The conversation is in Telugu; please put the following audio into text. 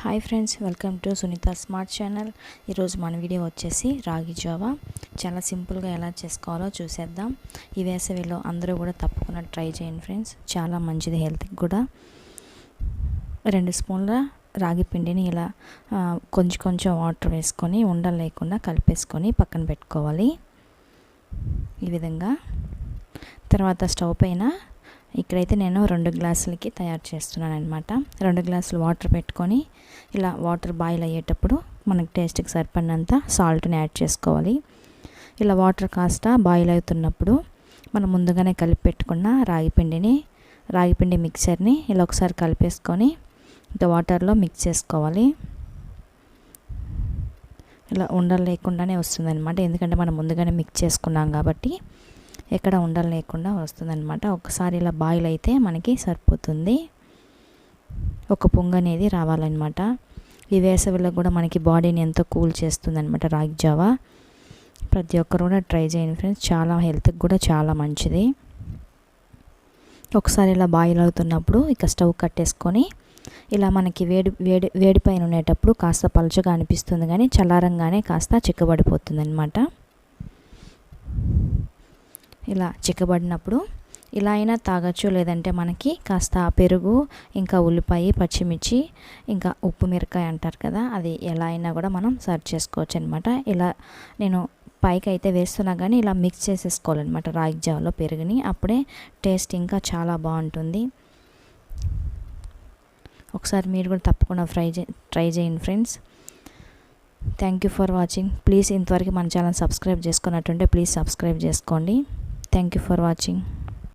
Hi friends, welcome to Sunitha smart channel. ఈరోజు మన వీడియో వచ్చేసి రాగి జావా చాలా సింపుల్గా ఎలా చేసుకోవాలో చూసేద్దాం. ఈ వేసవిలో అందరూ కూడా తప్పకుండా ట్రై చేయండి ఫ్రెండ్స్, చాలా మంచిది హెల్త్కి కూడా. 2 స్పూన్ల రాగి పిండిని ఇలా కొంచెం వాటర్ వేసుకొని ఉండలు లేకుండా కలిపేసుకొని పక్కన పెట్టుకోవాలి. ఈ విధంగా తర్వాత స్టవ్ పైన ఇక్కడైతే నేను 2 గ్లాసులకి తయారు చేస్తున్నాను అనమాట. 2 గ్లాసులు వాటర్ పెట్టుకొని ఇలా వాటర్ బాయిల్ అయ్యేటప్పుడు మనకి టేస్ట్కి సరిపడినంత సాల్ట్ని యాడ్ చేసుకోవాలి. ఇలా వాటర్ కాస్త బాయిల్ అవుతున్నప్పుడు మనం ముందుగానే కలిపి పెట్టుకున్న రాగిపిండి మిక్చర్ని ఇలా ఒకసారి కలిపేసుకొని ఇంకా వాటర్లో మిక్స్ చేసుకోవాలి. ఇలా ఉండలు లేకుండానే వస్తుంది అనమాట, ఎందుకంటే మనం ముందుగానే మిక్స్ చేసుకున్నాం కాబట్టి ఎక్కడ ఉండలు లేకుండా వస్తుందన్నమాట. ఒకసారి ఇలా బాయిల్ అయితే మనకి సరిపోతుంది. ఒక పొంగు అనేది రావాలన్నమాట. ఈ వేసవిలో కూడా మనకి బాడీని ఎంతో కూల్ చేస్తుంది అనమాట రాగి జావా. ప్రతి ఒక్కరు కూడా ట్రై చేయండి ఫ్రెండ్స్, చాలా హెల్త్కి కూడా చాలా మంచిది. ఒకసారి ఇలా బాయిల్ అవుతున్నప్పుడు ఇక స్టవ్ కట్టేసుకొని ఇలా మనకి వేడి పైన ఉండేటప్పుడు కాస్త పలుచగా అనిపిస్తుంది, కానీ చల్లారంగానే కాస్త చిక్కబడిపోతుంది అనమాట. ఇలా చిక్కబడినప్పుడు ఇలా అయినా తాగొచ్చు, లేదంటే మనకి కాస్త పెరుగు, ఇంకా ఉల్లిపాయ, పచ్చిమిర్చి, ఇంకా ఉప్పు మిరకాయ అంటారు కదా, అది ఎలా అయినా కూడా మనం సర్వ్ చేసుకోవచ్చు అనమాట. ఇలా నేను పైకి అయితే వేస్తున్నా కానీ ఇలా మిక్స్ చేసేసుకోవాలన్నమాట రాగి జావలో పెరుగుని, అప్పుడే టేస్ట్ ఇంకా చాలా బాగుంటుంది. ఒకసారి మీరు కూడా తప్పకుండా ట్రై చేయండి friends. Thank you for watching. Please ఇంతవరకు మన ఛానల్ సబ్స్క్రైబ్ చేసుకున్నట్టుంటే ప్లీజ్ సబ్స్క్రైబ్ చేసుకోండి. Thank you for watching.